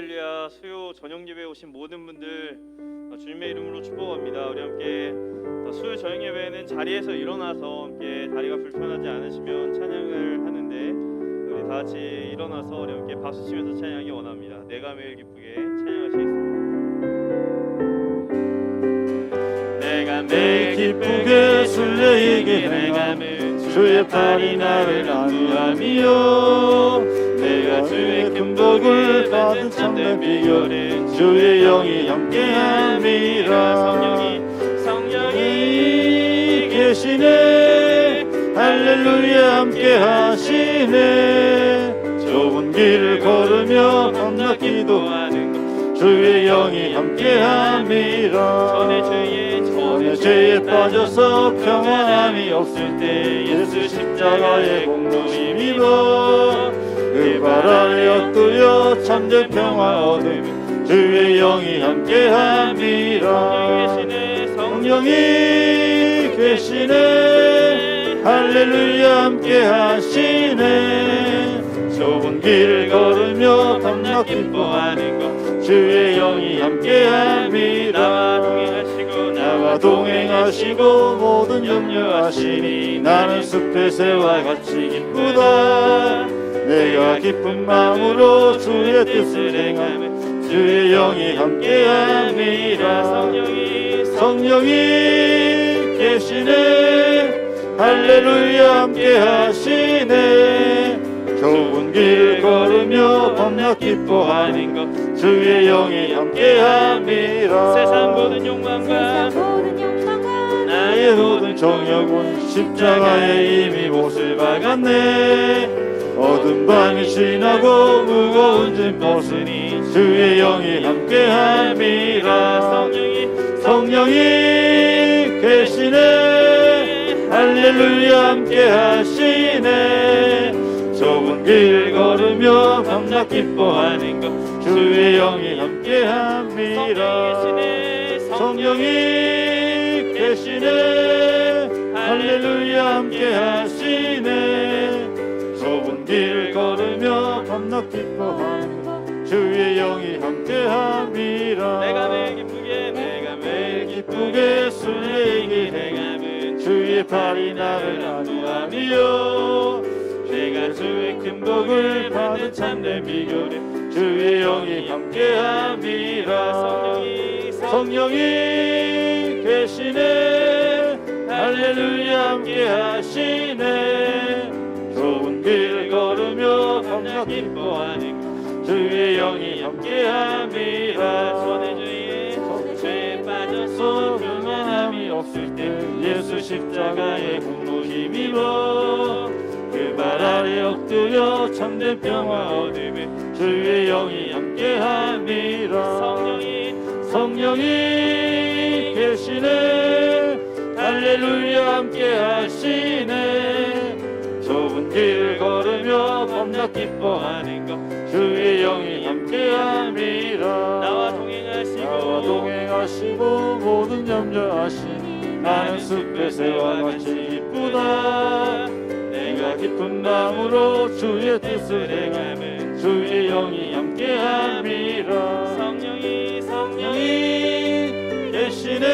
할렐루야. 수요 저녁 예배에 오신 모든 분들 주님의 이름으로 축복합니다. 우리 함께 수요 저녁 예배는 자리에서 일어나서 함께 다리가 불편하지 않으시면 찬양을 하는데, 우리 다 같이 일어나서 우리 함께 박수 치면서 찬양하기 원합니다. 내가 매일 기쁘게 찬양하시겠습니다. 내가 매일 기쁘게 순례에게 행함은 주의 팔이 나를 안도하며, 내가 주의 큰 복을 받은 참된 비결은 주의 영이 함께함이라. 성령이 계시네. 할렐루야 함께하시네. 좁은 길을 걸으며 밤낮 기도하는 것 주의 영이 함께함이라. 전에 죄에 빠져서 평안함이 없을 때 예수 십자가의 공로 힘입어 그 발 아래 엎드려 참된 평화 얻으며 주의 영이 함께함이라. 성령이 계시네. 할렐루야 함께하시네. 좁은 길을 걸으며 밤낮 기뻐하는 것 주의 영이 함께함이라. 나와 동행하시고 모든 염려하시니 나는 숲의 새와 같이 기쁘다. 내가 기쁜 마음으로 주의 뜻을 행하며 주의 영이 함께함이라. 성령이 계시네. 할렐루야 함께하시네. 좁은 길을 걸으며 밤낮 기뻐하는 것 주의 영이 함께함이라. 세상 모든 욕망과 나의 모든 정욕은 십자가에 이미 못을 박았네. 어두운 밤이 지나고 무거운 짐 벗으니 주의 영이 함께함이라. 성령이 계시네. 할렐루야 함께하시네. 좁은 길을 걸으며 밤낮 기뻐하는 것 주의 영이 함께함이라. 성령이 계시네. 할렐루야 함께하시네. 좁은 길을 걸으며 밤낮 기뻐하는 것 주의 영이 함께함이라. 내가 매일 기쁘게 순례의 행함은 주의 팔이 나를 안도하며, 내가 주의 큰 복을 받은 참된 비결은 주의 영이 함께함이라. 성령이 계시네. 할렐루야 함께하시네. 좁은 길을 걸으며 밤낮 기뻐하는 주의 영이 함께함이라. 죄에 빠져서 평안함이 없을 때 예수 십자가의 공로 힘입어 그 발 아래 엎드려 참된 평화 얻으며 주의 영이 함께함이라. 성령이 계시네. 할렐루야 함께하시네. 좁은 길을 걸으며 밤낮 기뻐하는 것 주의 영이 함께함이라. 나와 동행하시고 모든 염려하시니 나는 숲의 새와 같이 기쁘다. 내가 기쁜 마음으로 주의 뜻을 행하면 주의 영이 함께함이라. 성령이 계시네.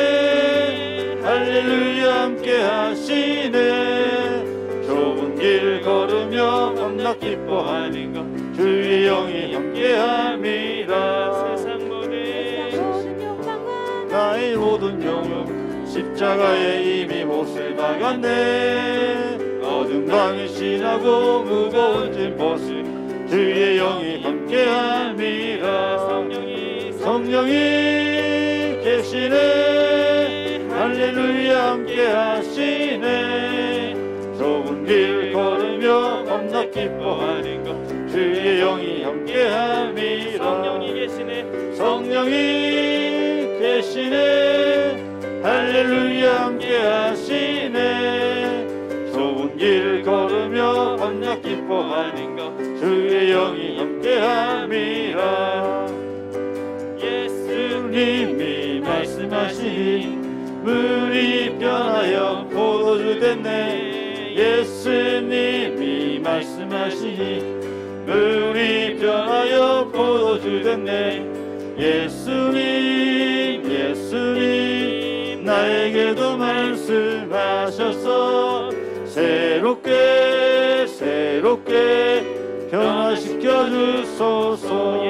할렐루야 함께하시네. 좁은 길을 걸으며 밤낮 기뻐하는 것 주의 영이 함께함이라. 세상 모든 나의 모든 영역 십자가에 이미 못을 박았네. 어두운 밤이 지나고 무거운 짐 벗을 주의 영이 함께함이라. 성령이 계시네. 할렐루야 함께하시네. 좁은 길 걸으며 밤낮 기뻐하는 것 주의 영이 함께함이라. 성령이 계시네. 할렐루야 함께하시네. 좁은 길을 걸으며 밤낮 기뻐하는 것 주의 영이 함께함이라. 예수님이 말씀하시니 물이 변하여 포도주 됐네. 예수님이 말씀하시니 물이 변하여 포도주 됐네. 예수님 예수님 나에게도 말씀하셔서 새롭게 새롭게 변화시켜 주소서.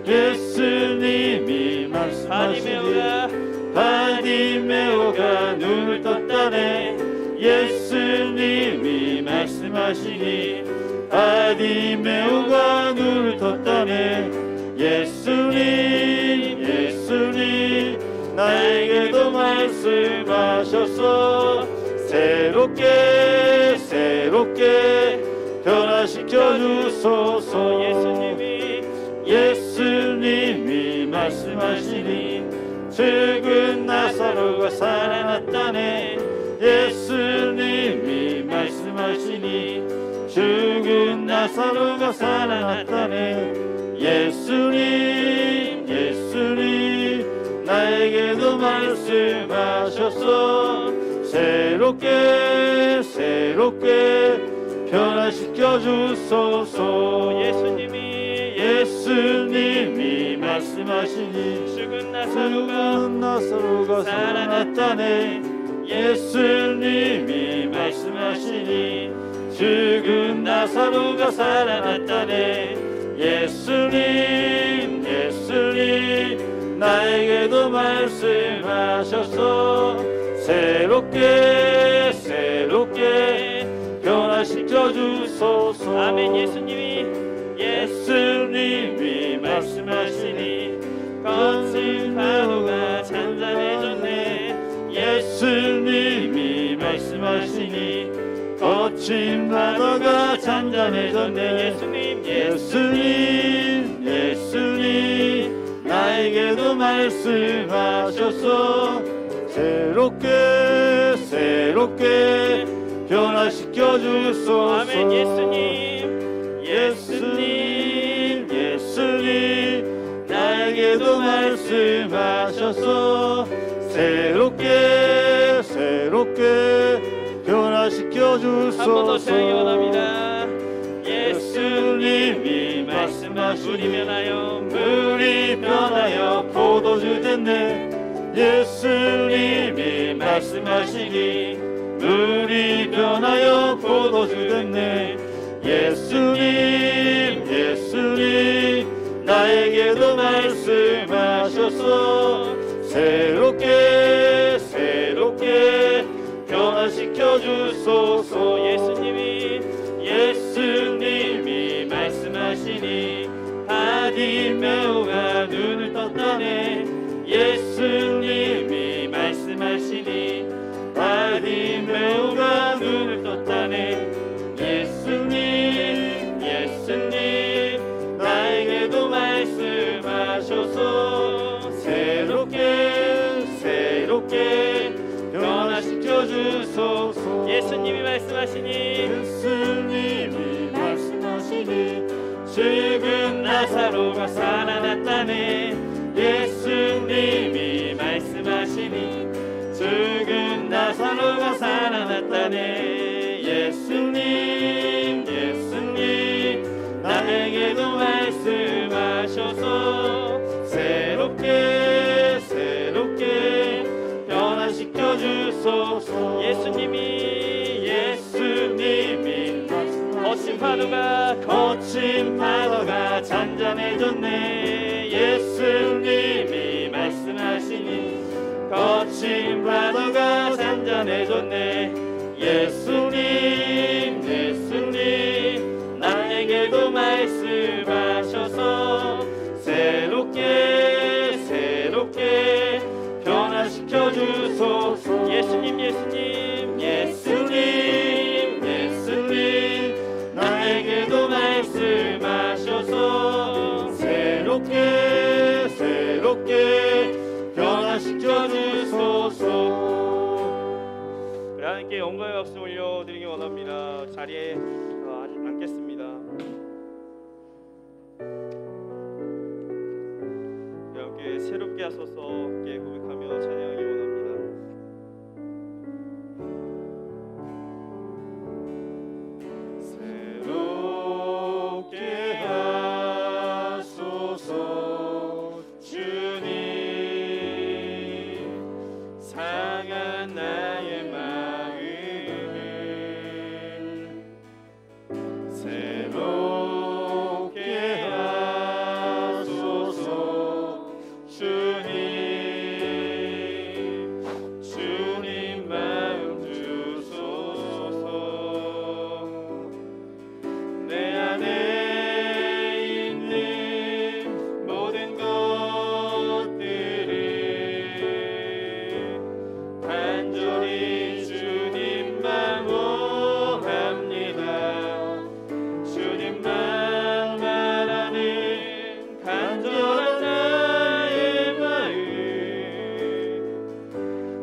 예수님이 말씀하시니 바디메오가 눈을 떴다네. 예수님이 말씀하시니 바디메오가 눈을 떴다네. 예수님 예수님 나에게도 말씀하셔서 새롭게 새롭게 변화시켜 주소서. 예수님이 말씀하시니 죽은 나사로가 살아났다네. 예수님이 말씀하시니 죽은 나사로가 살아났다네. 예수님 예수님 나에게도 말씀하셔서 새롭게 새롭게 변화시켜 주소서. 예수님이 말씀하시니 죽은 나사로가 살아났다네. 예수님이 말씀하시니 죽은 나사로가 살아났다네. 예수님 예수님 나에게도 말씀하셔서 새롭게 새롭게 변화시켜 주소서. 아멘. 예수님이 말씀하시니 거친 파도가 잔잔해졌네. 예수님이 말씀하시니 거친 파도가 잔잔해졌네. 예수님 예수님 나에게도 말씀하셔서 새롭게 새롭게 변화시켜 주소서. 아멘. 예수님 예수님 나에게도 말씀하셔서 새롭게 새롭게 변화시켜 주소서. 한 번 더 사용이 원합니다. 예수님이 말씀하시니 물이 변하여 포도주 됐네. 예수님이 말씀하시니 물이 변하여 포도주 됐네. 예수님 예수님 나에게도 말씀하셔서 새롭게 새롭게 변화시켜 주소서. 예수님이 말씀하시니 바디메오가 눈을 떴다네. 예수님이 말씀하시니 바디메오가 눈을 떴다네. 예수님 예수님 나에게도 말씀하셔서 새롭게 새롭게 변화시켜 주소서. 예수님이 말씀하시니 죽은 나사로가 살아났다네. 예수님이 말씀하시니 죽은 나사로가 살아났다네. 예수님 예수님 나에게도 말씀하셔서 새롭게 새롭게 변화시켜 주소서. 예수님이 거친 파도가 잔잔해졌네. 예수님이 말씀하시니 거친 파도가 잔잔해졌네. 예수님 예수님 나에게도 말씀하셔서 새롭게 새롭게 변화시켜 주소서. 예수님 나에게도 말씀하셔서 새롭게 새롭게 변화시켜 주소서. 우리 하나님께 영광의 박수 올려드리기 원합니다. 자리에 앉겠습니다. 우리 함께 새롭게 하소서 함께 고백하며 찬양하기 원합니다. 새롭게 상한 나의 마음을 새롭게 하소서. 주님 마음 주소서. 내 안에 있는 모든 것들을 간절히 주님만 원합니다. 주님만 바라는 간절한 나의 마음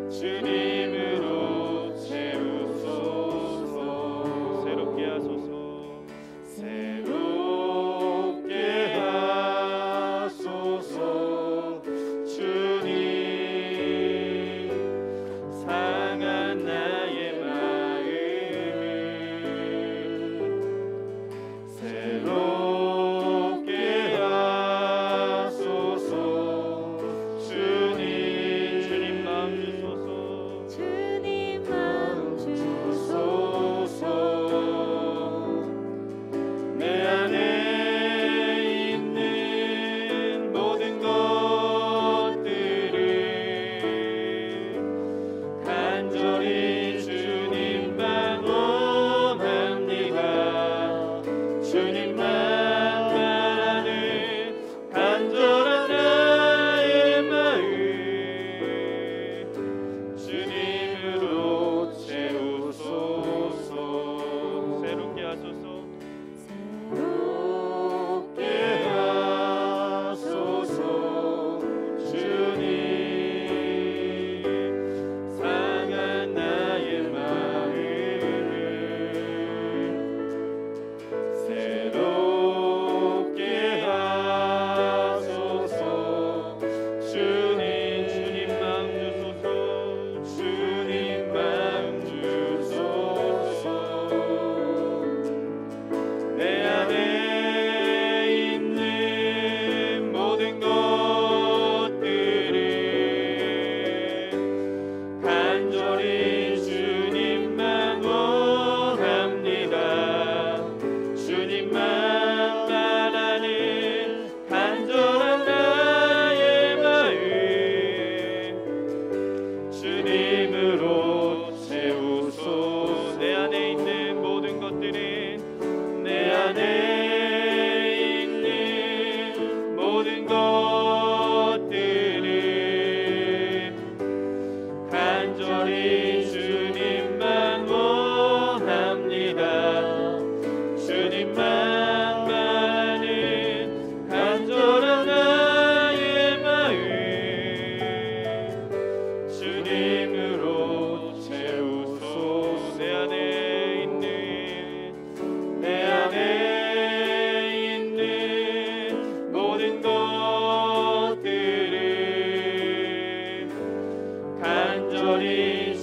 주님으로 채우소서. 새롭게 하소서. 새롭게 하소서. 주님 상한 나의 마음을 새롭게 하소서. 주님 마음 주소서. 주님 마음 주소서. 내 안에 있는 모든 것들을 간절히 주님만 원합니다. 주님만 바라는 간절한 나의 마음 주님으로 채우소서. 새롭게 하소서. 새롭게 하소서. 주님 상한 나의 마음을 새롭게 하소서. 주님 마음 주소서. 주님 마음 주소서. 내 안에 있는 모든 것들을 간절히 주님만 원합니다. 주님만 바라는 간절한 나의 마음 주님으로 채우소서. 내 안에 있는 모든 것들은 내 안에 있는 모든 것들을 간절히 주님만 원합니다. 주님만 바라는 간절한 나의 마음 주님으로 채우소서. 내 안에 있는 모든 것들을 간절히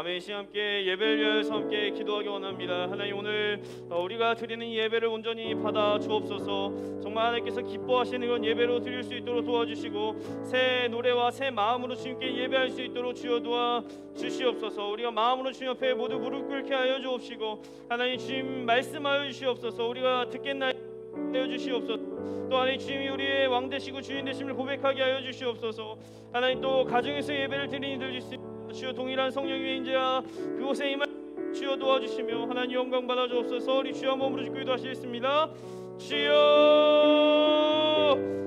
아멘. 시 함께 예배를 위해서 함께 기도하기 원합니다. 하나님, 오늘 우리가 드리는 이 예배를 온전히 받아 주옵소서. 정말 하나님께서 기뻐하시는 건 예배로 드릴 수 있도록 도와주시고, 새 노래와 새 마음으로 주님께 예배할 수 있도록 주여 도와 주시옵소서. 우리가 마음으로 주님 앞에 모두 무릎 꿇게 하여 주옵시고, 하나님 주님 말씀하여 주시옵소서. 우리가 듣겠나요 하여 주시옵소서. 또 하나님 주님이 우리의 왕 되시고 주인 되심을 고백하게 하여 주시옵소서. 하나님, 또 가정에서 예배를 드리는 이들 주여 동일한 성령 위에 인자야 그곳에 임하 주여 도와주시며 하나님 영광 받아 주옵소서. 우리 주여 몸으로 짓고 기도하시겠습니다. 주여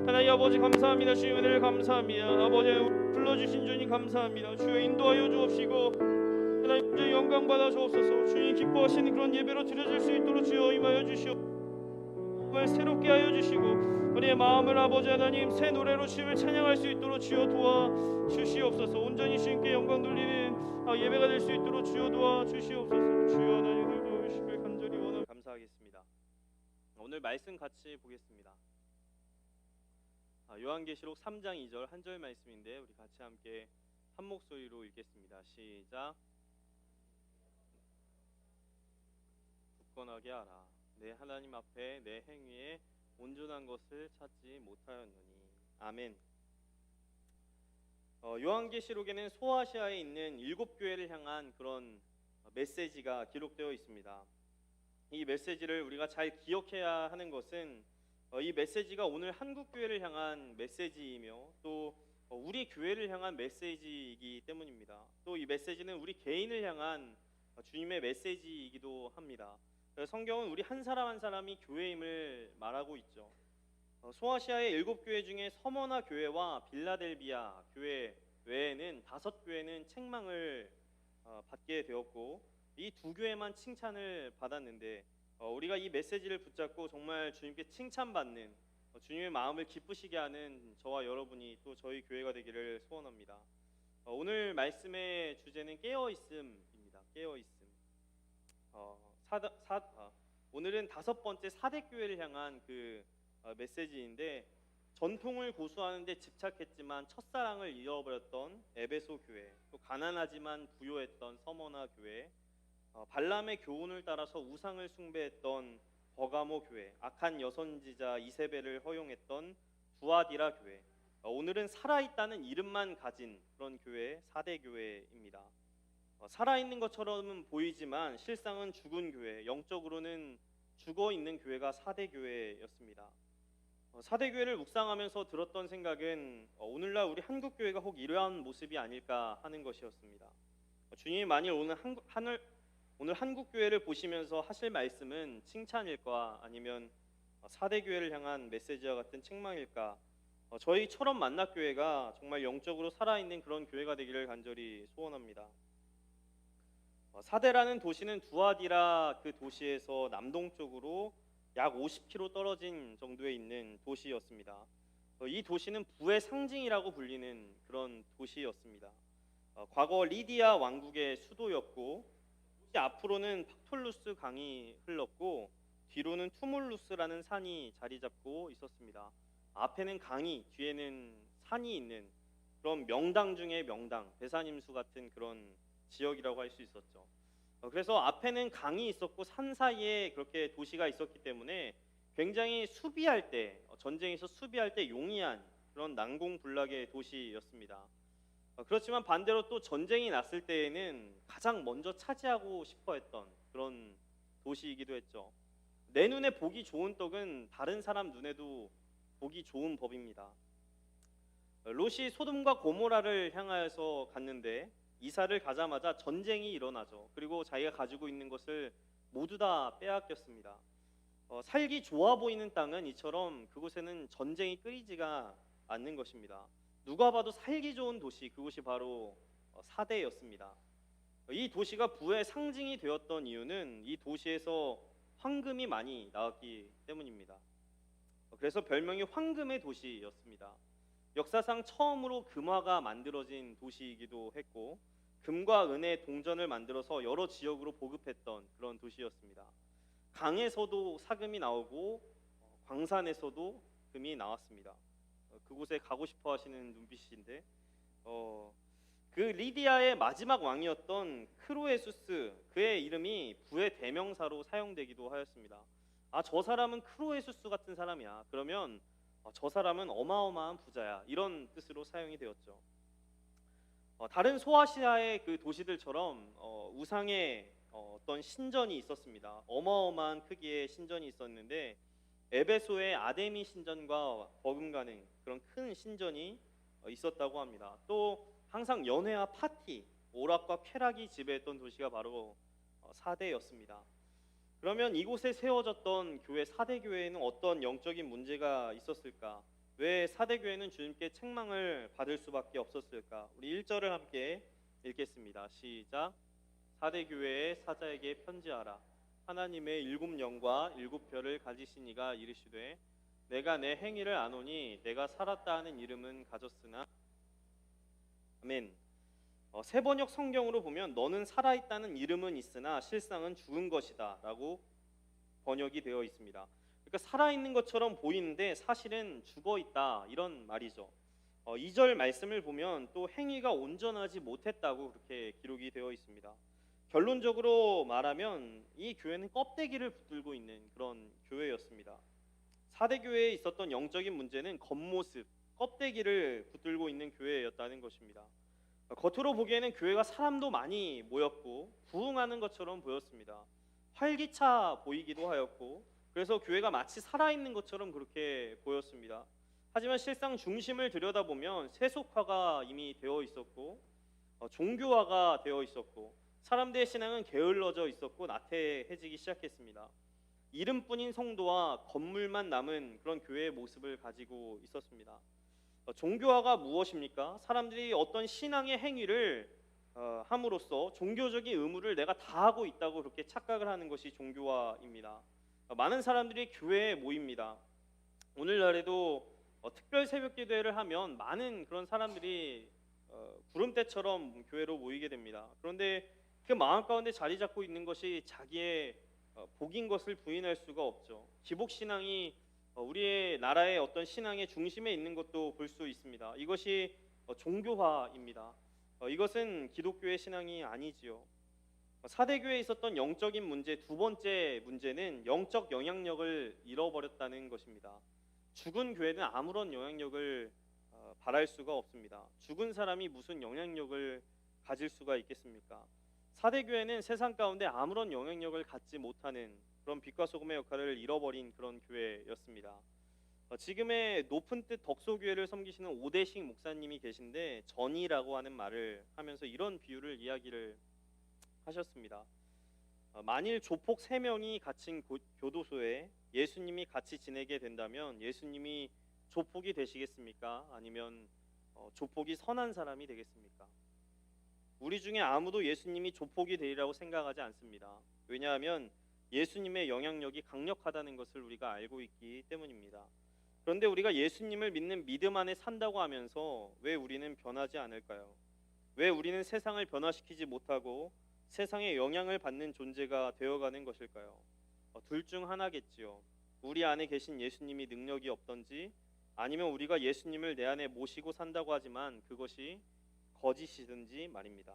하나님 아버지 감사합니다. 주의 은혜를 감사합니다. 아버지 불러주신 주님 감사합니다. 주여 인도하여 주옵시고 하나님 주의 영광 받아 주옵소서. 주님 기뻐하시는 그런 예배로 드려질 수 있도록 주여 임하여 주시오. 마음을 새롭게 하여 주시고 우리의 마음을 아버지 하나님 새 노래로 주님을 찬양할 수 있도록 주여 도와 주시옵소서. 온전히 주님께 영광 돌리는 예배가 될 수 있도록 주여 도와 주시옵소서. 주여 하나님을 도우시길 간절히 원하옵. 감사하겠습니다. 오늘 말씀 같이 보겠습니다. 요한계시록 3장 2절 한 절 말씀인데 우리 같이 함께 한 목소리로 읽겠습니다. 시작. 굳건하게 하라. 내 하나님 앞에 내 행위에 온전한 것을 찾지 못하였느니. 아멘. 요한계시록에는 소아시아에 있는 7교회를 향한 그런 메시지가 기록되어 있습니다. 이 메시지를 우리가 잘 기억해야 하는 것은 이 메시지가 오늘 한국 교회를 향한 메시지이며 또 우리 교회를 향한 메시지이기 때문입니다. 또 이 메시지는 우리 개인을 향한 주님의 메시지이기도 합니다. 성경은 우리 한 사람 한 사람이 교회임을 말하고 있죠. 소아시아의 7교회 중에 서머나 교회와 빌라델비아 교회 외에는 5교회는 책망을 받게 되었고 이 2교회만 칭찬을 받았는데 우리가 이 메시지를 붙잡고 정말 주님께 칭찬받는 주님의 마음을 기쁘시게 하는 저와 여러분이 또 저희 교회가 되기를 소원합니다. 오늘 말씀의 주제는 깨어있음입니다. 깨어있음. 오늘은 5번째 사대교회를 향한 그 메시지인데 전통을 고수하는 데 집착했지만 첫사랑을 잃어버렸던 에베소 교회, 또 가난하지만 부요했던 서머나 교회, 발람의 교훈을 따라서 우상을 숭배했던 버가모 교회, 악한 여선지자 이세벨을 허용했던 두아디라 교회, 오늘은 살아있다는 이름만 가진 그런 교회, 사대교회입니다. 살아있는 것처럼은 보이지만 실상은 죽은 교회, 영적으로는 죽어있는 교회가 사대교회였습니다. 사대교회를 묵상하면서 들었던 생각은 오늘날 우리 한국교회가 혹 이러한 모습이 아닐까 하는 것이었습니다. 주님이 만일 오늘 한국교회를 보시면서 하실 말씀은 칭찬일까 아니면 사대교회를 향한 메시지와 같은 책망일까? 저희처럼 만납교회가 정말 영적으로 살아있는 그런 교회가 되기를 간절히 소원합니다. 사대라는 도시는 두아디라 그 도시에서 남동쪽으로 약 50km 떨어진 정도에 있는 도시였습니다. 이 도시는 부의 상징이라고 불리는 그런 도시였습니다. 과거 리디아 왕국의 수도였고 앞으로는 팍톨루스 강이 흘렀고 뒤로는 투몰루스라는 산이 자리 잡고 있었습니다. 앞에는 강이, 뒤에는 산이 있는 그런 명당 중의 명당, 배산임수 같은 그런 지역이라고 할 수 있었죠. 그래서 앞에는 강이 있었고 산 사이에 그렇게 도시가 있었기 때문에 굉장히 수비할 때, 전쟁에서 수비할 때 용이한 그런 난공불락의 도시였습니다. 그렇지만 반대로 또 전쟁이 났을 때에는 가장 먼저 차지하고 싶어 했던 그런 도시이기도 했죠. 내 눈에 보기 좋은 떡은 다른 사람 눈에도 보기 좋은 법입니다. 롯이 소돔과 고모라를 향하여서 갔는데 이사를 가자마자 전쟁이 일어나죠. 그리고 자기가 가지고 있는 것을 모두 다 빼앗겼습니다. 살기 좋아 보이는 땅은 이처럼 그곳에는 전쟁이 끊이지가 않는 것입니다. 누가 봐도 살기 좋은 도시, 그곳이 바로 사대였습니다. 이 도시가 부의 상징이 되었던 이유는 이 도시에서 황금이 많이 나왔기 때문입니다. 그래서 별명이 황금의 도시였습니다. 역사상 처음으로 금화가 만들어진 도시이기도 했고 금과 은의 동전을 만들어서 여러 지역으로 보급했던 그런 도시였습니다. 강에서도 사금이 나오고 광산에서도 금이 나왔습니다. 그곳에 가고 싶어 하시는 눈빛인데 그 리디아의 마지막 왕이었던 크로에수스, 그의 이름이 부의 대명사로 사용되기도 하였습니다. 저 사람은 크로에수스 같은 사람이야. 그러면 저 사람은 어마어마한 부자야. 이런 뜻으로 사용이 되었죠. 다른 소아시아의 그 도시들처럼 우상의 어떤 신전이 있었습니다. 어마어마한 크기의 신전이 있었는데 에베소의 아데미 신전과 버금가는 그런 큰 신전이 있었다고 합니다. 또 항상 연회와 파티, 오락과 쾌락이 지배했던 도시가 바로 사대였습니다. 그러면 이곳에 세워졌던 교회 사대교회에는 어떤 영적인 문제가 있었을까? 왜 사대교회는 주님께 책망을 받을 수밖에 없었을까? 우리 1절을 함께 읽겠습니다. 시작. 4대 교회의 사자에게 편지하라. 하나님의 7영과 7별을 가지신 이가 이르시되 내가 내 행위를 아노니 내가 살았다 하는 이름은 가졌으나 아멘. 세번역 성경으로 보면 너는 살아있다는 이름은 있으나 실상은 죽은 것이다 라고 번역이 되어 있습니다. 그러니까 살아있는 것처럼 보이는데 사실은 죽어있다 이런 말이죠. 2절 말씀을 보면 또 행위가 온전하지 못했다고 그렇게 기록이 되어 있습니다. 결론적으로 말하면 이 교회는 껍데기를 붙들고 있는 그런 교회였습니다. 4대 교회에 있었던 영적인 문제는 겉모습, 껍데기를 붙들고 있는 교회였다는 것입니다. 겉으로 보기에는 교회가 사람도 많이 모였고 부흥하는 것처럼 보였습니다. 활기차 보이기도 하였고 그래서 교회가 마치 살아있는 것처럼 그렇게 보였습니다. 하지만 실상 중심을 들여다보면 세속화가 이미 되어 있었고 종교화가 되어 있었고 사람들의 신앙은 게을러져 있었고 나태해지기 시작했습니다. 이름뿐인 성도와 건물만 남은 그런 교회의 모습을 가지고 있었습니다. 종교화가 무엇입니까? 사람들이 어떤 신앙의 행위를 함으로써 종교적인 의무를 내가 다하고 있다고 그렇게 착각을 하는 것이 종교화입니다. 많은 사람들이 교회에 모입니다. 오늘날에도 특별 새벽 기도회를 하면 많은 그런 사람들이 구름대처럼 교회로 모이게 됩니다. 그런데 그 마음 가운데 자리 잡고 있는 것이 자기의 복인 것을 부인할 수가 없죠. 기복신앙이 우리의 나라의 어떤 신앙의 중심에 있는 것도 볼 수 있습니다. 이것이 종교화입니다. 이것은 기독교의 신앙이 아니지요. 4대 교회에 있었던 영적인 문제, 두 번째 문제는 영적 영향력을 잃어버렸다는 것입니다. 죽은 교회는 아무런 영향력을 발할 수가 없습니다. 죽은 사람이 무슨 영향력을 가질 수가 있겠습니까? 4대 교회는 세상 가운데 아무런 영향력을 갖지 못하는 그런 빛과 소금의 역할을 잃어버린 그런 교회였습니다. 지금의 높은 뜻 덕소교회를 섬기시는 오대식 목사님이 계신데 전이라고 하는 말을 하면서 이런 비유를 이야기를 하셨습니다. 만일 조폭 3명이 갇힌 교도소에 예수님이 같이 지내게 된다면 예수님이 조폭이 되시겠습니까? 아니면 조폭이 선한 사람이 되겠습니까? 우리 중에 아무도 예수님이 조폭이 되리라고 생각하지 않습니다. 왜냐하면 예수님의 영향력이 강력하다는 것을 우리가 알고 있기 때문입니다. 그런데 우리가 예수님을 믿는 믿음 안에 산다고 하면서 왜 우리는 변하지 않을까요? 왜 우리는 세상을 변화시키지 못하고 세상에 영향을 받는 존재가 되어가는 것일까요? 둘 중 하나겠지요. 우리 안에 계신 예수님이 능력이 없던지 아니면 우리가 예수님을 내 안에 모시고 산다고 하지만 그것이 거짓이든지 말입니다.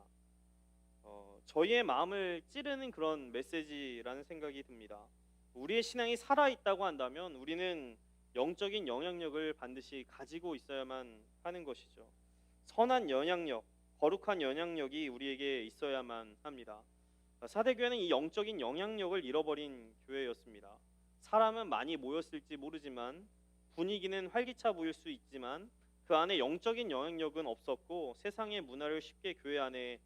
저희의 마음을 찌르는 그런 메시지라는 생각이 듭니다. 우리의 신앙이 살아있다고 한다면 우리는 영적인 영향력을 반드시 가지고 있어야만 하는 것이죠. 선한 영향력, 거룩한 영향력이 우리에게 있어야만 합니다. 4대 교회는 이 영적인 영향력을 잃어버린 교회였습니다. 사람은 많이 모였을지 모르지만 분위기는 활기차 보일 수 있지만 그 안에 영적인 영향력은 없었고 세상의 문화를 쉽게 교회 안에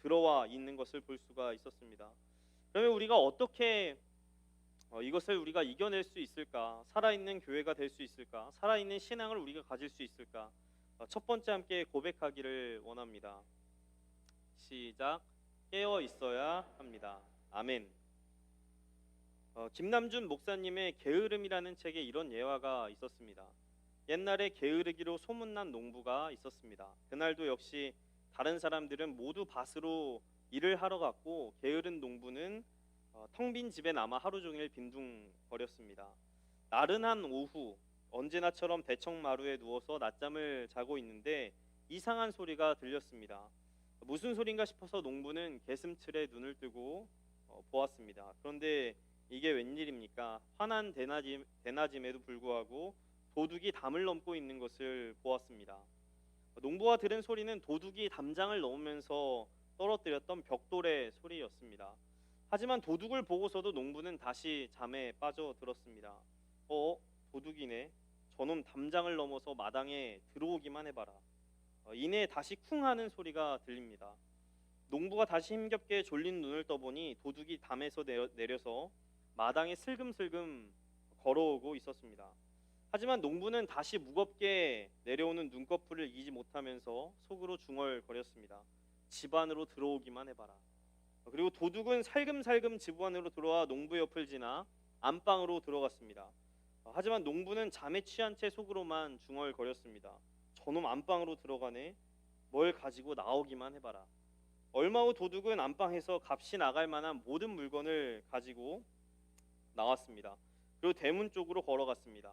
들어와 있는 것을 볼 수가 있었습니다. 그러면 우리가 어떻게 이것을 우리가 이겨낼 수 있을까? 살아있는 교회가 될 수 있을까? 살아있는 신앙을 우리가 가질 수 있을까? 첫 번째 함께 고백하기를 원합니다. 시작. 깨어 있어야 합니다. 아멘. 김남준 목사님의 게으름이라는 책에 이런 예화가 있었습니다. 옛날에 게으르기로 소문난 농부가 있었습니다. 그날도 역시 다른 사람들은 모두 밭으로 일을 하러 갔고 게으른 농부는 텅 빈 집에 남아 하루 종일 빈둥거렸습니다. 나른한 오후 언제나처럼 대청마루에 누워서 낮잠을 자고 있는데 이상한 소리가 들렸습니다. 무슨 소린가 싶어서 농부는 개슴츠레 눈을 뜨고 보았습니다. 그런데 이게 웬일입니까? 환한 대낮임에도 불구하고 도둑이 담을 넘고 있는 것을 보았습니다. 농부가 들은 소리는 도둑이 담장을 넘으면서 떨어뜨렸던 벽돌의 소리였습니다. 하지만 도둑을 보고서도 농부는 다시 잠에 빠져들었습니다. 도둑이네. 저놈 담장을 넘어서 마당에 들어오기만 해봐라. 이내 다시 쿵 하는 소리가 들립니다. 농부가 다시 힘겹게 졸린 눈을 떠보니 도둑이 담에서 내려서 마당에 슬금슬금 걸어오고 있었습니다. 하지만 농부는 다시 무겁게 내려오는 눈꺼풀을 이기지 못하면서 속으로 중얼거렸습니다. 집 안으로 들어오기만 해봐라. 그리고 도둑은 살금살금 집 안으로 들어와 농부 옆을 지나 안방으로 들어갔습니다. 하지만 농부는 잠에 취한 채 속으로만 중얼거렸습니다. 저놈 안방으로 들어가네. 뭘 가지고 나오기만 해봐라. 얼마 후 도둑은 안방에서 값이 나갈 만한 모든 물건을 가지고 나왔습니다. 그리고 대문 쪽으로 걸어갔습니다.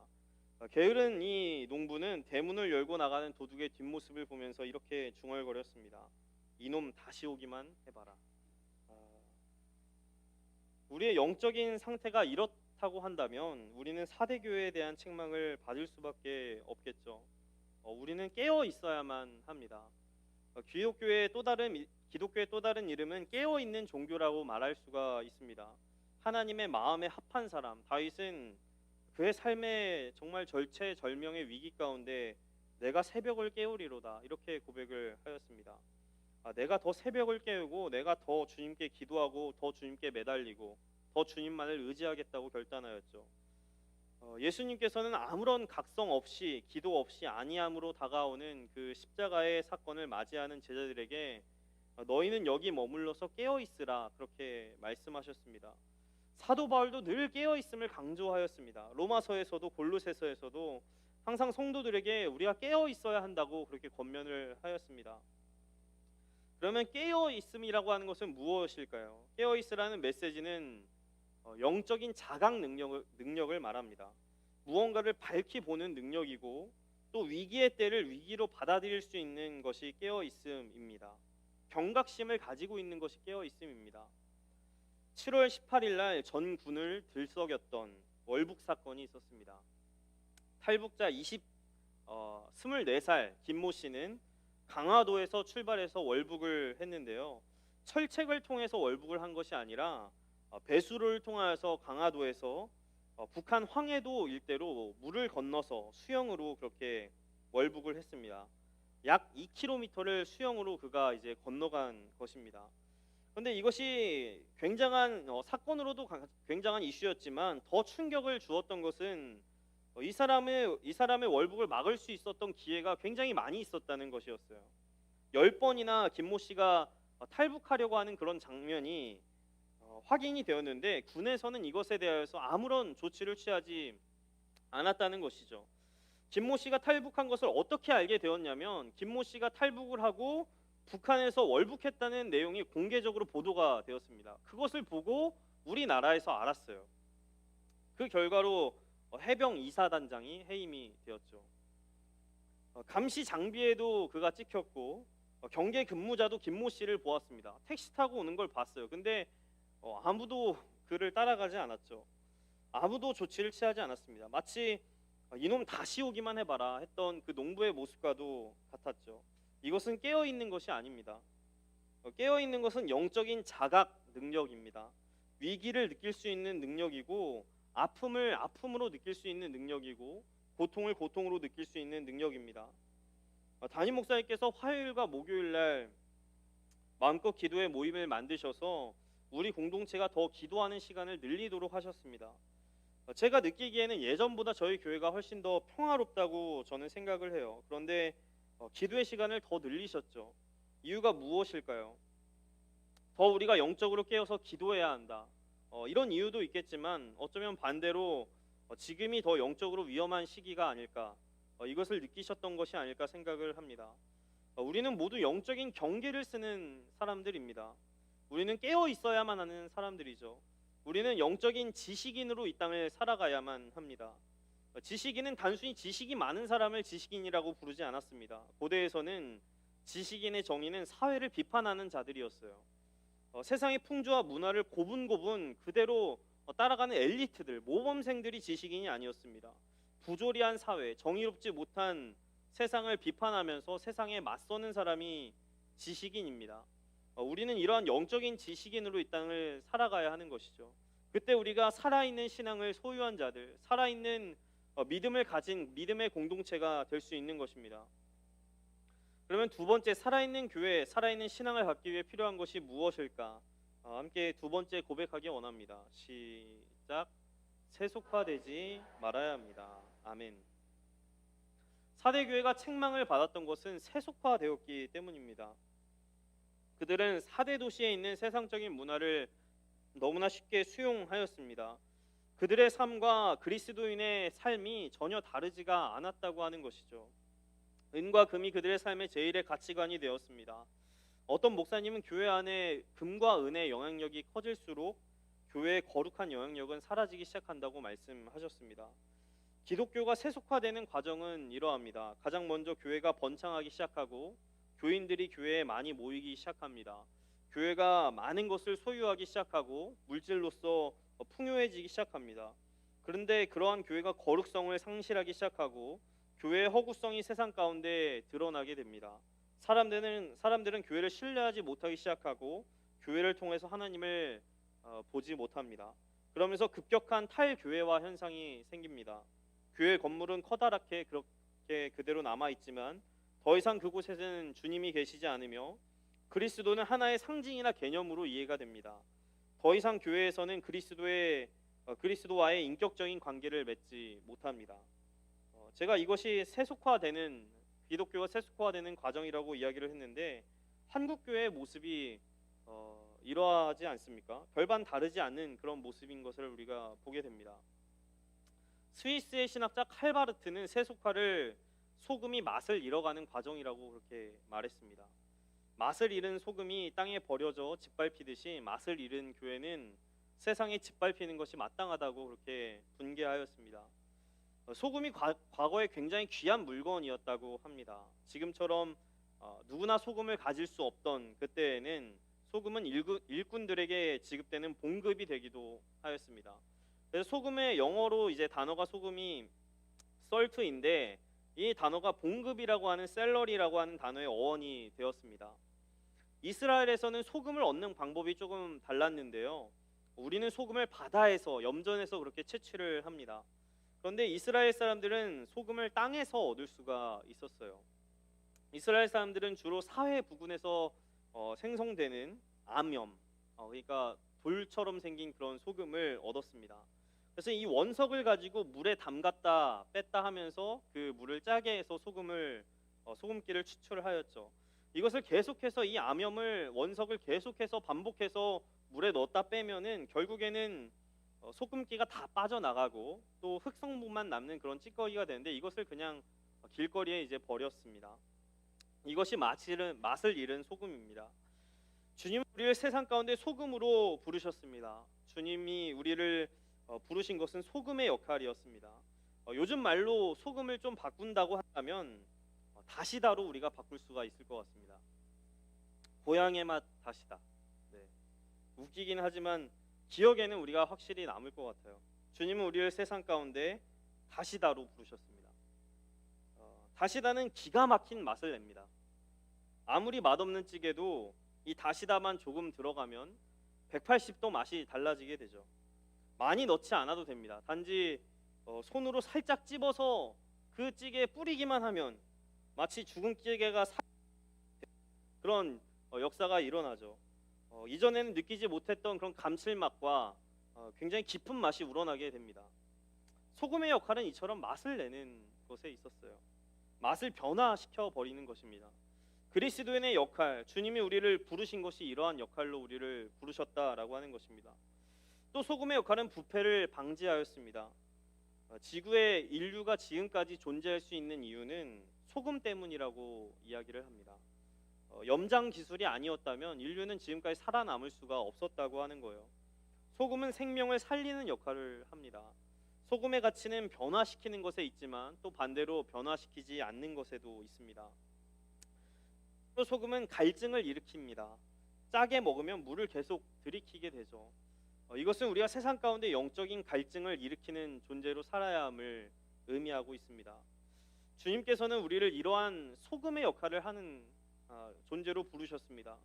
게으른 이 농부는 대문을 열고 나가는 도둑의 뒷모습을 보면서 이렇게 중얼거렸습니다. 이놈 다시 오기만 해봐라. 우리의 영적인 상태가 이렇다고 한다면 우리는 사대교회에 대한 책망을 받을 수밖에 없겠죠. 우리는 깨어 있어야만 합니다. 기독교의 또 다른 이름은 깨어 있는 종교라고 말할 수가 있습니다. 하나님의 마음에 합한 사람 다윗은 그의 삶의 정말 절체절명의 위기 가운데 내가 새벽을 깨우리로다 이렇게 고백을 하였습니다. 내가 더 새벽을 깨우고 내가 더 주님께 기도하고 더 주님께 매달리고 더 주님만을 의지하겠다고 결단하였죠. 예수님께서는 아무런 각성 없이 기도 없이 안이함으로 다가오는 그 십자가의 사건을 맞이하는 제자들에게 너희는 여기 머물러서 깨어 있으라 그렇게 말씀하셨습니다. 사도 바울도 늘 깨어 있음을 강조하였습니다. 로마서에서도 골로새서에서도 항상 성도들에게 우리가 깨어 있어야 한다고 그렇게 권면을 하였습니다. 그러면 깨어 있음이라고 하는 것은 무엇일까요? 깨어 있으라는 메시지는 영적인 자각 능력을 말합니다. 무언가를 밝히 보는 능력이고 또 위기의 때를 위기로 받아들일 수 있는 것이 깨어 있음입니다. 경각심을 가지고 있는 것이 깨어 있음입니다. 7월 18일 날 전 군을 들썩였던 월북 사건이 있었습니다. 탈북자 24살 김모 씨는 강화도에서 출발해서 월북을 했는데요. 철책을 통해서 월북을 한 것이 아니라 배수로를 통하여서 강화도에서 북한 황해도 일대로 물을 건너서 수영으로 그렇게 월북을 했습니다. 약 2km를 수영으로 그가 이제 건너간 것입니다. 그런데 이것이 굉장한 사건으로도 굉장한 이슈였지만 더 충격을 주었던 것은 이 사람의 월북을 막을 수 있었던 기회가 굉장히 많이 있었다는 것이었어요. 10번이나 김모 씨가 탈북하려고 하는 그런 장면이 확인이 되었는데 군에서는 이것에 대하여서 아무런 조치를 취하지 않았다는 것이죠. 김모 씨가 탈북한 것을 어떻게 알게 되었냐면 김모 씨가 탈북을 하고 북한에서 월북했다는 내용이 공개적으로 보도가 되었습니다. 그것을 보고 우리나라에서 알았어요. 그 결과로 해병 이사단장이 해임이 되었죠. 감시 장비에도 그가 찍혔고 경계 근무자도 김모 씨를 보았습니다. 택시 타고 오는 걸 봤어요. 근데 아무도 그를 따라가지 않았죠. 아무도 조치를 취하지 않았습니다. 마치 이놈 다시 오기만 해봐라 했던 그 농부의 모습과도 같았죠. 이것은 깨어있는 것이 아닙니다. 깨어있는 것은 영적인 자각 능력입니다. 위기를 느낄 수 있는 능력이고 아픔을 아픔으로 느낄 수 있는 능력이고 고통을 고통으로 느낄 수 있는 능력입니다. 담임 목사님께서 화요일과 목요일 날 마음껏 기도의 모임을 만드셔서 우리 공동체가 더 기도하는 시간을 늘리도록 하셨습니다. 제가 느끼기에는 예전보다 저희 교회가 훨씬 더 평화롭다고 저는 생각을 해요. 그런데 기도의 시간을 더 늘리셨죠. 이유가 무엇일까요? 더 우리가 영적으로 깨어서 기도해야 한다. 이런 이유도 있겠지만 어쩌면 반대로 지금이 더 영적으로 위험한 시기가 아닐까, 이것을 느끼셨던 것이 아닐까 생각을 합니다. 우리는 모두 영적인 경계를 쓰는 사람들입니다. 우리는 깨어 있어야만 하는 사람들이죠. 우리는 영적인 지식인으로 이 땅을 살아가야만 합니다. 지식인은 단순히 지식이 많은 사람을 지식인이라고 부르지 않았습니다. 고대에서는 지식인의 정의는 사회를 비판하는 자들이었어요. 세상의 풍조와 문화를 고분고분 그대로 따라가는 엘리트들, 모범생들이 지식인이 아니었습니다. 부조리한 사회, 정의롭지 못한 세상을 비판하면서 세상에 맞서는 사람이 지식인입니다. 우리는 이러한 영적인 지식인으로 이 땅을 살아가야 하는 것이죠. 그때 우리가 살아있는 신앙을 소유한 자들, 살아있는 믿음을 가진 믿음의 공동체가 될 수 있는 것입니다. 그러면 두 번째, 살아있는 교회, 살아있는 신앙을 갖기 위해 필요한 것이 무엇일까? 함께 두 번째 고백하기 원합니다. 시작. 세속화되지 말아야 합니다. 아멘. 사대교회가 책망을 받았던 것은 세속화되었기 때문입니다. 그들은 4대 도시에 있는 세상적인 문화를 너무나 쉽게 수용하였습니다. 그들의 삶과 그리스도인의 삶이 전혀 다르지가 않았다고 하는 것이죠. 은과 금이 그들의 삶의 제일의 가치관이 되었습니다. 어떤 목사님은 교회 안에 금과 은의 영향력이 커질수록 교회의 거룩한 영향력은 사라지기 시작한다고 말씀하셨습니다. 기독교가 세속화되는 과정은 이러합니다. 가장 먼저 교회가 번창하기 시작하고 교인들이 교회에 많이 모이기 시작합니다. 교회가 많은 것을 소유하기 시작하고 물질로서 풍요해지기 시작합니다. 그런데 그러한 교회가 거룩성을 상실하기 시작하고 교회의 허구성이 세상 가운데 드러나게 됩니다. 사람들은 교회를 신뢰하지 못하기 시작하고 교회를 통해서 하나님을 보지 못합니다. 그러면서 급격한 탈교회화 현상이 생깁니다. 교회 건물은 커다랗게 그렇게 그대로 남아 있지만 더 이상 그곳에는 주님이 계시지 않으며 그리스도는 하나의 상징이나 개념으로 이해가 됩니다. 더 이상 교회에서는 그리스도와의 인격적인 관계를 맺지 못합니다. 제가 이것이 기독교가 세속화되는 과정이라고 이야기를 했는데 한국 교회의 모습이 이러하지 않습니까? 별반 다르지 않는 그런 모습인 것을 우리가 보게 됩니다. 스위스의 신학자 칼바르트는 세속화를 소금이 맛을 잃어가는 과정이라고 그렇게 말했습니다. 맛을 잃은 소금이 땅에 버려져 짓밟히듯이 맛을 잃은 교회는 세상에 짓밟히는 것이 마땅하다고 그렇게 분개하였습니다. 소금이 과거에 굉장히 귀한 물건이었다고 합니다. 지금처럼 누구나 소금을 가질 수 없던 그때에는 소금은 일꾼들에게 지급되는 봉급이 되기도 하였습니다. 그래서 소금의 영어로 이제 단어가 소금이 썰트인데 이 단어가 봉급이라고 하는 셀러리라고 하는 단어의 어원이 되었습니다. 이스라엘에서는 소금을 얻는 방법이 조금 달랐는데요. 우리는 소금을 바다에서 염전에서 그렇게 채취를 합니다. 그런데 이스라엘 사람들은 소금을 땅에서 얻을 수가 있었어요. 이스라엘 사람들은 주로 사해 부근에서 생성되는 암염, 그러니까 돌처럼 생긴 그런 소금을 얻었습니다. 그래서 이 원석을 가지고 물에 담갔다 뺐다 하면서 그 물을 짜게 해서 소금기를 추출하였죠. 이것을 계속해서 이 암염을 원석을 계속해서 반복해서 물에 넣었다 빼면은 결국에는 소금기가 다 빠져나가고 또 흙성분만 남는 그런 찌꺼기가 되는데 이것을 그냥 길거리에 이제 버렸습니다. 이것이 맛을 잃은 소금입니다. 주님은 우리를 세상 가운데 소금으로 부르셨습니다. 주님이 우리를 부르신 것은 소금의 역할이었습니다. 요즘 말로 소금을 좀 바꾼다고 한다면 다시다로 우리가 바꿀 수가 있을 것 같습니다. 고향의 맛 다시다. 네. 웃기긴 하지만 기억에는 우리가 확실히 남을 것 같아요. 주님은 우리를 세상 가운데 다시다로 부르셨습니다. 다시다는 기가 막힌 맛을 냅니다. 아무리 맛없는 찌개도 이 다시다만 조금 들어가면 180도 맛이 달라지게 되죠. 많이 넣지 않아도 됩니다. 단지 손으로 살짝 찝어서 그 찌개에 뿌리기만 하면 마치 죽은 찌개가 그런 역사가 일어나죠. 이전에는 느끼지 못했던 그런 감칠맛과 굉장히 깊은 맛이 우러나게 됩니다. 소금의 역할은 이처럼 맛을 내는 것에 있었어요. 맛을 변화시켜 버리는 것입니다. 그리스도인의 역할, 주님이 우리를 부르신 것이 이러한 역할로 우리를 부르셨다라고 하는 것입니다. 또 소금의 역할은 부패를 방지하였습니다. 지구의 인류가 지금까지 존재할 수 있는 이유는 소금 때문이라고 이야기를 합니다. 염장 기술이 아니었다면 인류는 지금까지 살아남을 수가 없었다고 하는 거예요. 소금은 생명을 살리는 역할을 합니다. 소금의 가치는 변화시키는 것에 있지만 또 반대로 변화시키지 않는 것에도 있습니다. 또 소금은 갈증을 일으킵니다. 짜게 먹으면 물을 계속 들이키게 되죠. 이것은 우리가 세상 가운데 영적인 갈증을 일으키는 존재로 살아야 함을 의미하고 있습니다. 주님께서는 우리를 이러한 소금의 역할을 하는 존재로 부르셨습니다.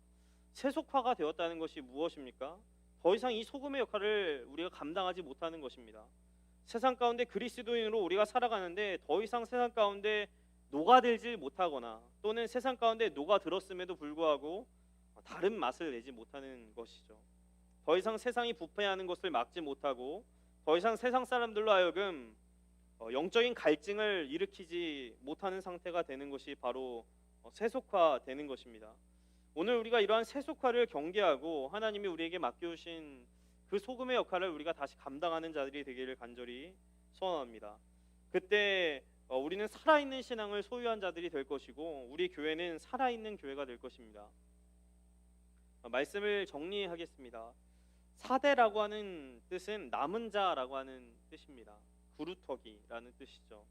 세속화가 되었다는 것이 무엇입니까? 더 이상 이 소금의 역할을 우리가 감당하지 못하는 것입니다. 세상 가운데 그리스도인으로 우리가 살아가는데 더 이상 세상 가운데 녹아들지 못하거나 또는 세상 가운데 녹아들었음에도 불구하고 다른 맛을 내지 못하는 것이죠. 더 이상 세상이 부패하는 것을 막지 못하고 더 이상 세상 사람들로 하여금 영적인 갈증을 일으키지 못하는 상태가 되는 것이 바로 세속화되는 것입니다. 오늘 우리가 이러한 세속화를 경계하고 하나님이 우리에게 맡겨주신 그 소금의 역할을 우리가 다시 감당하는 자들이 되기를 간절히 소원합니다. 그때 우리는 살아있는 신앙을 소유한 자들이 될 것이고 우리 교회는 살아있는 교회가 될 것입니다. 말씀을 정리하겠습니다. 사대라고 하는 뜻은 남은 자라고 하는 뜻입니다. 구루터기라는 뜻이죠.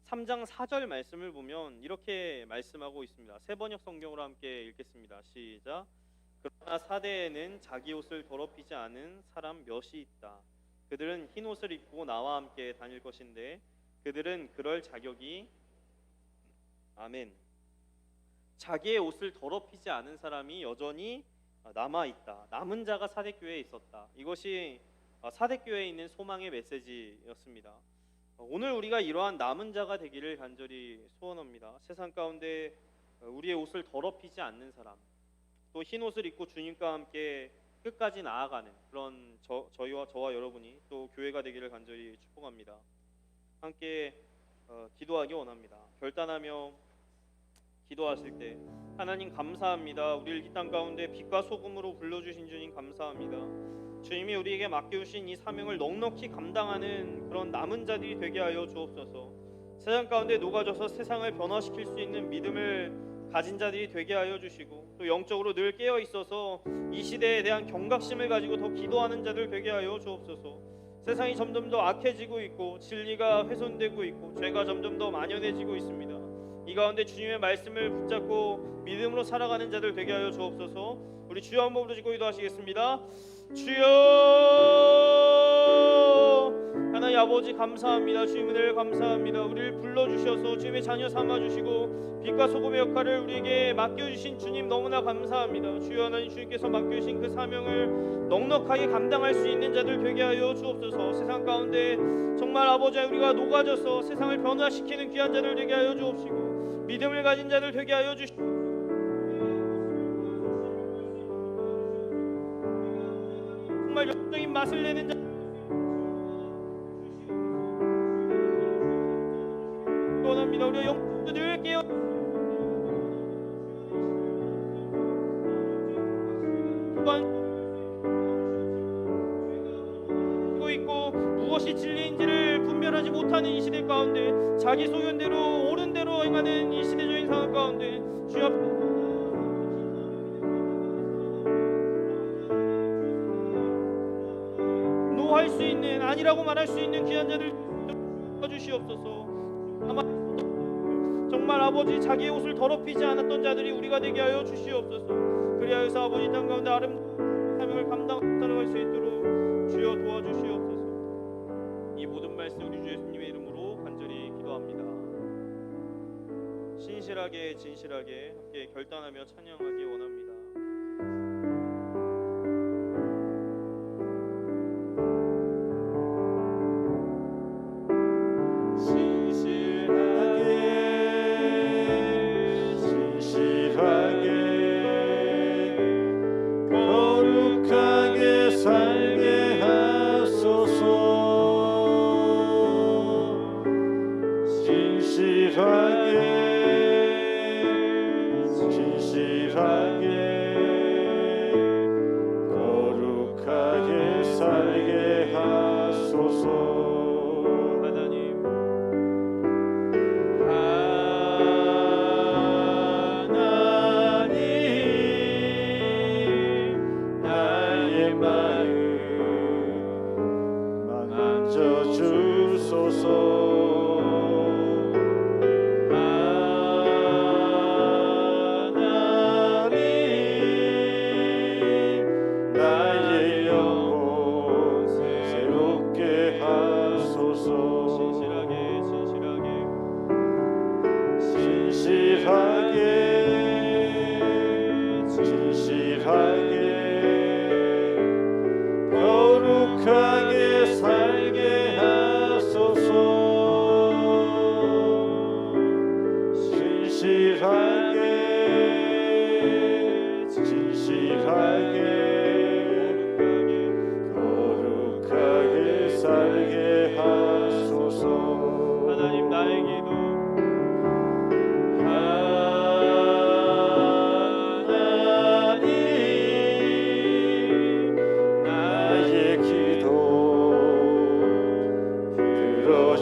3장 4절 말씀을 보면 이렇게 말씀하고 있습니다. 세번역 성경으로 함께 읽겠습니다. 시작. 그러나 사대에는 자기 옷을 더럽히지 않은 사람 몇이 있다. 그들은 흰 옷을 입고 나와 함께 다닐 것인데 그들은 그럴 자격이 아멘. 자기의 옷을 더럽히지 않은 사람이 여전히 남아 있다. 남은 자가 사대교회에 있었다. 이것이 사대교회에 있는 소망의 메시지였습니다. 오늘 우리가 이러한 남은 자가 되기를 간절히 소원합니다. 세상 가운데 우리의 옷을 더럽히지 않는 사람, 또 흰 옷을 입고 주님과 함께 끝까지 나아가는 그런 저와 여러분이 또 교회가 되기를 간절히 축복합니다. 함께 기도하기 원합니다. 결단하며 기도하실 때 하나님 감사합니다. 우리를 이 땅 가운데 빛과 소금으로 불러주신 주님 감사합니다. 주님이 우리에게 맡겨주신 이 사명을 넉넉히 감당하는 그런 남은 자들이 되게 하여 주옵소서. 세상 가운데 녹아져서 세상을 변화시킬 수 있는 믿음을 가진 자들이 되게 하여 주시고 또 영적으로 늘 깨어 있어서 이 시대에 대한 경각심을 가지고 더 기도하는 자들 되게 하여 주옵소서. 세상이 점점 더 악해지고 있고 진리가 훼손되고 있고 죄가 점점 더 만연해지고 있습니다. 이 가운데 주님의 말씀을 붙잡고 믿음으로 살아가는 자들 되게 하여 주옵소서. 우리 주여 한번 부르시고 기도하시겠습니다. 주여, 하나님 아버지 감사합니다. 주님 은혜를 감사합니다. 우리를 불러주셔서 주님의 자녀 삼아주시고 빛과 소금의 역할을 우리에게 맡겨주신 주님 너무나 감사합니다. 주여 하나님, 주님께서 맡겨주신 그 사명을 넉넉하게 감당할 수 있는 자들 되게 하여 주옵소서. 세상 가운데 정말 아버지 우리가 녹아져서 세상을 변화시키는 귀한 자들 되게 하여 주옵시고 믿음을 가진 자들 되게 하여 주시고 정말 영적인 맛을 내는 자 원합니다. 우리가 영적으로 늘 깨어 있고 무엇이 진리인지를 분별하지 못하는 이 시대 가운데 자기 소견대로 옳은 대로 행하는 이 시대적인 상황 가운데 주여 노할 수 있는 아니라고 말할 수 있는 귀한 자들 주시옵소서. 아마 정말 아버지 자기의 옷을 더럽히지 않았던 자들이 우리가 되게 하여 주시옵소서. 그리하여서 아버지 땅 가운데 아름다운 사명을 감당하며 살아갈 수 있도록 주여 도와주시옵소서. 이 모든 말씀 우리 주 예수님의 이름으로 간절히 기도합니다. 신실하게 진실하게 함께 결단하며 찬양하기 원합니다. 거룩하게 살게 하소서. 하나님 나의 마음 만져주소서.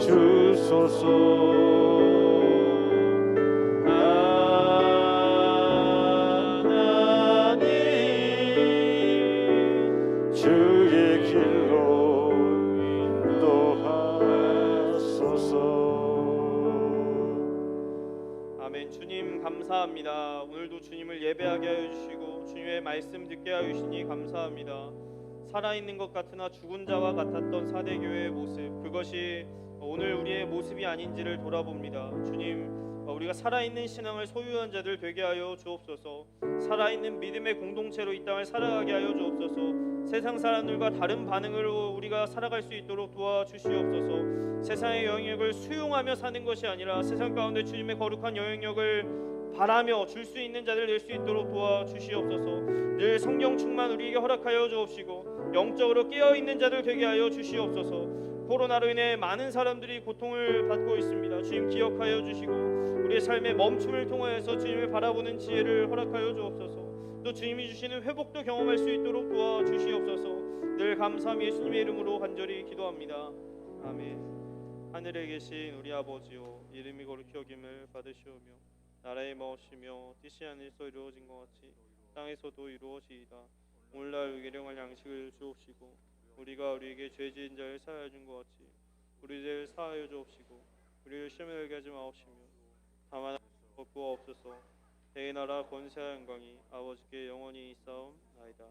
주소서. 하나님 주의 길로 인도하소서. 아멘. 주님 감사합니다. 오늘도 주님을 예배하게 하여 주시고 주님의 말씀 듣게 하여 주시니 감사합니다. 살아있는 것 같으나 죽은 자와 같았던 사대교회의 모습, 그것이 오늘 우리의 모습이 아닌지를 돌아봅니다. 주님, 우리가 살아있는 신앙을 소유한 자들 되게 하여 주옵소서. 살아있는 믿음의 공동체로 이 땅을 살아가게 하여 주옵소서. 세상 사람들과 다른 반응으로 우리가 살아갈 수 있도록 도와주시옵소서. 세상의 영향력을 수용하며 사는 것이 아니라 세상 가운데 주님의 거룩한 영향력을 바라며 줄 수 있는 자들 될 수 있도록 도와주시옵소서. 늘 성령 충만 우리에게 허락하여 주옵시고 영적으로 깨어있는 자들 되게 하여 주시옵소서. 코로나로 인해 많은 사람들이 고통을 받고 있습니다. 주님 기억하여 주시고 우리의 삶의 멈춤을 통하여서 주님을 바라보는 지혜를 허락하여 주옵소서. 또 주님이 주시는 회복도 경험할 수 있도록 도와주시옵소서. 늘 감사함 예수님의 이름으로 간절히 기도합니다. 아멘. 하늘에 계신 우리 아버지요, 이름이 거룩히 여김을 받으시오며 나라의 마옵시며 뜻이 하늘에서 이루어진 것 같이 땅에서도 이루어지이다. 오늘날 우리에게 일용할 양식을 주옵시고 우리가 우리에게 죄 지은 자를 사하여 준 것 같이 우리 죄를 사하여 주옵시고 우리를 시험에 들게 하지 마옵시며 다만 없고 없소서. 대의 나라 권세와 영광이 아버지께 영원히 있사옵나이다.